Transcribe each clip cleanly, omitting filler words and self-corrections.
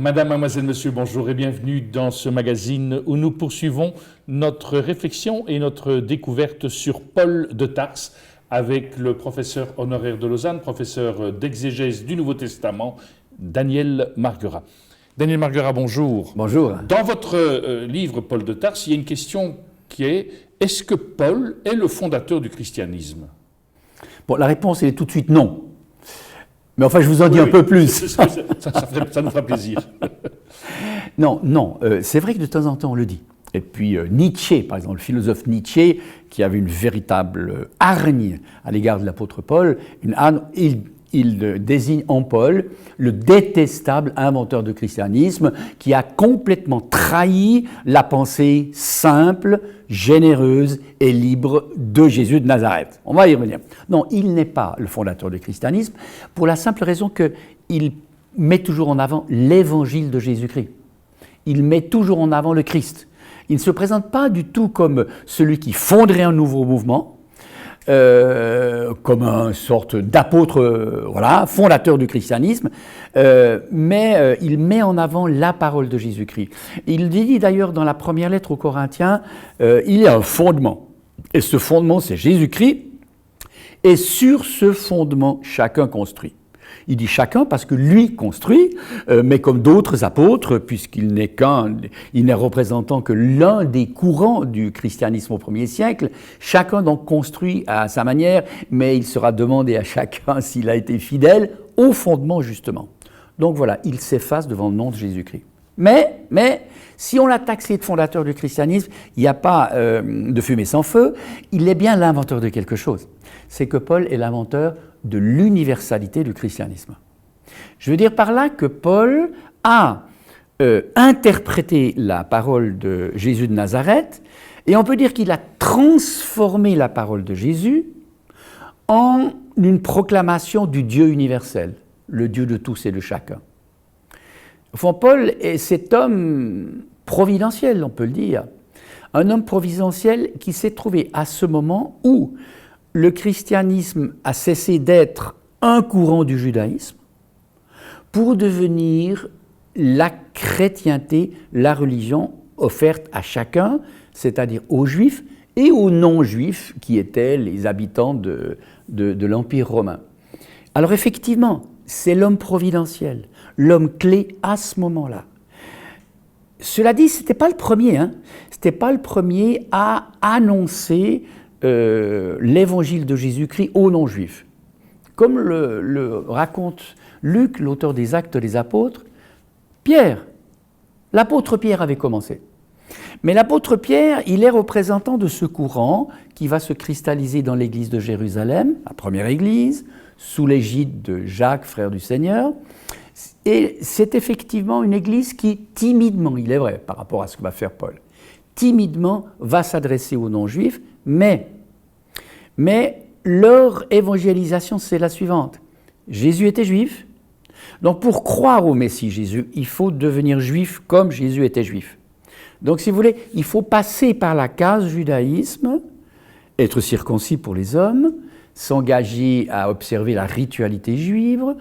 Madame, mademoiselle, monsieur, bonjour et bienvenue dans ce magazine où nous poursuivons notre réflexion et notre découverte sur Paul de Tarse avec le professeur honoraire de Lausanne, professeur d'exégèse du Nouveau Testament, Daniel Marguerat. Daniel Marguerat, bonjour. Bonjour. Dans votre livre Paul de Tarse, il y a une question qui est: est-ce que Paul est le fondateur du christianisme? Bon, la réponse est tout de suite non. Mais enfin, je vous en dis un peu plus. Ça nous fera plaisir. Non, c'est vrai que de temps en temps on le dit. Et puis Nietzsche, par exemple, le philosophe Nietzsche, qui avait une véritable hargne à l'égard de l'apôtre Paul, il désigne en Paul le détestable inventeur du christianisme qui a complètement trahi la pensée simple, généreuse et libre de Jésus de Nazareth. On va y revenir. Non, il n'est pas le fondateur du christianisme pour la simple raison qu'il met toujours en avant l'évangile de Jésus-Christ. Il met toujours en avant le Christ. Il ne se présente pas du tout comme celui qui fonderait un nouveau mouvement, comme une sorte d'apôtre, fondateur du christianisme, mais il met en avant la parole de Jésus-Christ. Il dit d'ailleurs dans la première lettre aux Corinthiens, il y a un fondement, et ce fondement c'est Jésus-Christ, et sur ce fondement chacun construit. Il dit chacun parce que lui construit, mais comme d'autres apôtres, puisqu'il n'est représentant que l'un des courants du christianisme au 1er siècle, chacun donc construit à sa manière, mais il sera demandé à chacun s'il a été fidèle au fondement justement. Donc voilà, il s'efface devant le nom de Jésus-Christ. Mais si on l'a taxé de fondateur du christianisme, il n'y a pas de fumée sans feu, il est bien l'inventeur de quelque chose. C'est que Paul est l'inventeur de l'universalité du christianisme. Je veux dire par là que Paul a interprété la parole de Jésus de Nazareth, et on peut dire qu'il a transformé la parole de Jésus en une proclamation du Dieu universel, le Dieu de tous et de chacun. Au fond, Paul est cet homme providentiel, on peut le dire, un homme providentiel qui s'est trouvé à ce moment où le christianisme a cessé d'être un courant du judaïsme pour devenir la chrétienté, la religion offerte à chacun, c'est-à-dire aux juifs et aux non-juifs qui étaient les habitants de l'Empire romain. Alors effectivement, c'est l'homme providentiel, l'homme clé à ce moment-là. Cela dit, ce n'était pas le premier, c'était pas le premier à annoncer l'évangile de Jésus-Christ aux non-juifs. Comme le raconte Luc, l'auteur des Actes des Apôtres, l'apôtre Pierre avait commencé. Mais l'apôtre Pierre, il est représentant de ce courant qui va se cristalliser dans l'église de Jérusalem, la première église, sous l'égide de Jacques, frère du Seigneur. Et c'est effectivement une église qui, timidement, il est vrai, par rapport à ce que va faire Paul, timidement va s'adresser aux non-juifs, mais leur évangélisation, c'est la suivante. Jésus était juif, donc pour croire au Messie Jésus, il faut devenir juif comme Jésus était juif. Donc si vous voulez, il faut passer par la case judaïsme, être circoncis pour les hommes, s'engager à observer la ritualité juive,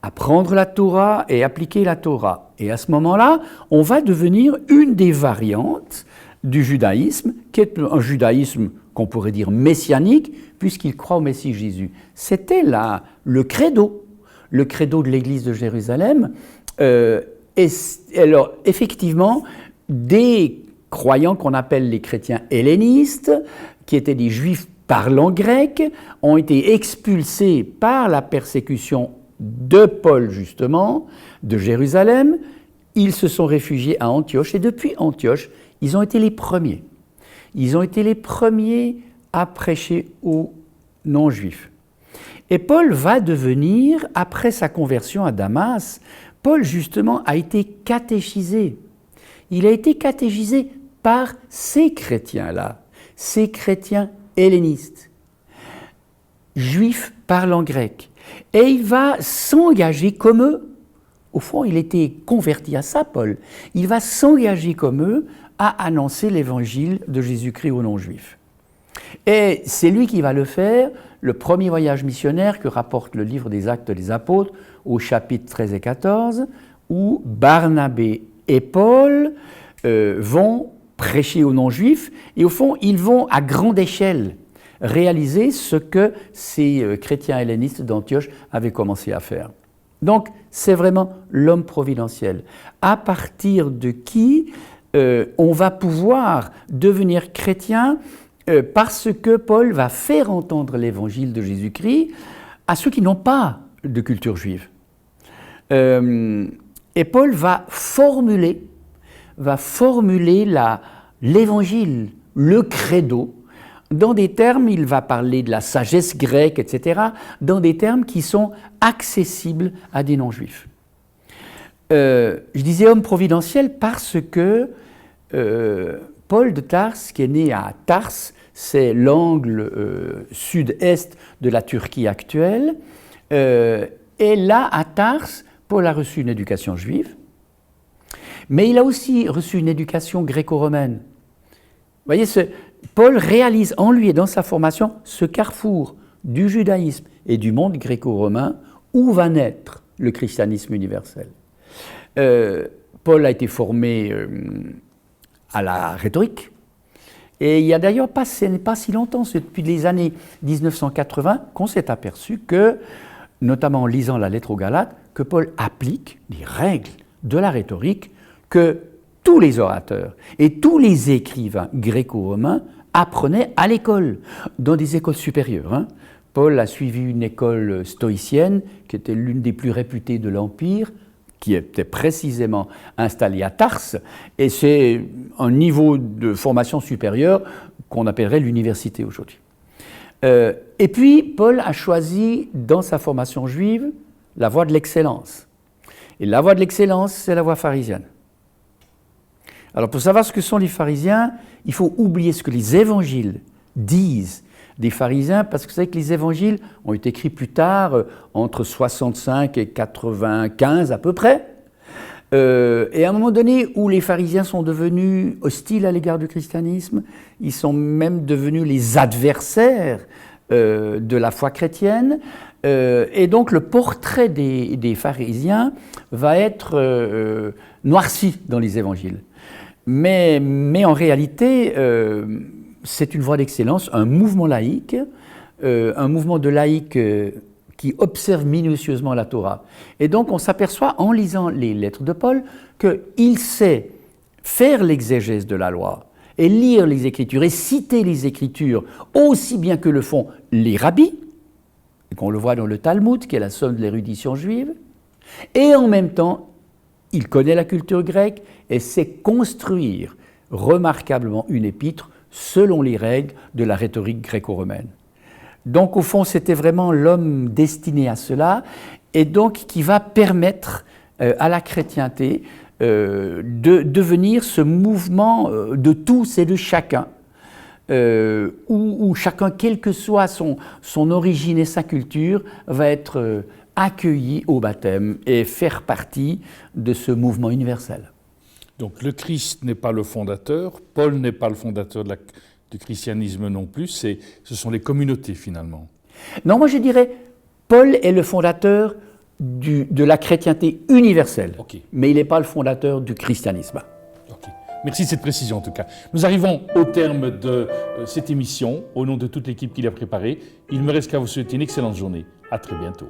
apprendre la Torah et appliquer la Torah. Et à ce moment-là, on va devenir une des variantes du judaïsme, qui est un judaïsme qu'on pourrait dire messianique, puisqu'il croit au Messie Jésus. C'était là le credo de l'église de Jérusalem. Et alors, effectivement, des croyants qu'on appelle les chrétiens hellénistes, qui étaient des juifs parlant grec, ont été expulsés par la persécution de Paul, justement, de Jérusalem. Ils se sont réfugiés à Antioche, et depuis Antioche, ils ont été les premiers. Ils ont été les premiers à prêcher aux non-juifs. Et Paul va devenir, après sa conversion à Damas, Paul, justement, a été catéchisé. Il a été catéchisé par ces chrétiens-là, ces chrétiens hellénistes, juifs parlant grec. Et il va s'engager comme eux. Au fond, il était converti à ça, Paul. Il va s'engager comme eux à annoncer l'évangile de Jésus-Christ aux non-juifs. Et c'est lui qui va le faire, le premier voyage missionnaire que rapporte le livre des Actes des Apôtres, au chapitre 13 et 14, où Barnabé et Paul vont prêcher aux non-juifs, et au fond, ils vont à grande échelle réaliser ce que ces chrétiens hellénistes d'Antioche avaient commencé à faire. Donc, c'est vraiment l'homme providentiel, à partir de qui on va pouvoir devenir chrétien parce que Paul va faire entendre l'évangile de Jésus-Christ à ceux qui n'ont pas de culture juive. Et Paul va formuler l'évangile, le credo, dans des termes, il va parler de la sagesse grecque, etc., dans des termes qui sont accessibles à des non-juifs. Je disais homme providentiel parce que Paul de Tarse, qui est né à Tars, c'est l'angle sud-est de la Turquie actuelle, et là, à Tars, Paul a reçu une éducation juive, mais il a aussi reçu une éducation gréco-romaine. Vous voyez, Paul réalise en lui et dans sa formation ce carrefour du judaïsme et du monde gréco-romain où va naître le christianisme universel. Paul a été formé à la rhétorique, et il y a d'ailleurs pas si longtemps, c'est depuis les années 1980 qu'on s'est aperçu que, notamment en lisant la lettre aux Galates, que Paul applique des règles de la rhétorique que tous les orateurs et tous les écrivains gréco-romains apprenaient à l'école, dans des écoles supérieures. Paul a suivi une école stoïcienne qui était l'une des plus réputées de l'Empire, qui était précisément installée à Tarse, et c'est un niveau de formation supérieure qu'on appellerait l'université aujourd'hui. Et puis, Paul a choisi dans sa formation juive la voie de l'excellence. Et la voie de l'excellence, c'est la voie pharisienne. Alors, pour savoir ce que sont les pharisiens, il faut oublier ce que les évangiles disent des pharisiens, parce que vous savez que les évangiles ont été écrits plus tard, entre 65 et 95 à peu près, et à un moment donné où les pharisiens sont devenus hostiles à l'égard du christianisme, ils sont même devenus les adversaires de la foi chrétienne, et donc le portrait des pharisiens va être noirci dans les évangiles. Mais en réalité, c'est une voie d'excellence, un mouvement laïque, un mouvement de laïcs qui observe minutieusement la Torah. Et donc on s'aperçoit en lisant les lettres de Paul qu'il sait faire l'exégèse de la loi et lire les Écritures et citer les Écritures aussi bien que le font les rabbis, et qu'on le voit dans le Talmud, qui est la somme de l'érudition juive, et en même temps, il connaît la culture grecque et sait construire remarquablement une épître selon les règles de la rhétorique gréco-romaine. Donc au fond, c'était vraiment l'homme destiné à cela, et donc qui va permettre à la chrétienté de devenir ce mouvement de tous et de chacun, où chacun, quelle que soit son origine et sa culture, va être accueilli au baptême et faire partie de ce mouvement universel. Donc le Christ n'est pas le fondateur, Paul n'est pas le fondateur du christianisme non plus, ce sont les communautés finalement. Non, moi je dirais, Paul est le fondateur de la chrétienté universelle, Okay. Mais il n'est pas le fondateur du christianisme. Okay. Merci de cette précision en tout cas. Nous arrivons au terme de cette émission. Au nom de toute l'équipe qui l'a préparée, il me reste qu'à vous souhaiter une excellente journée. À très bientôt.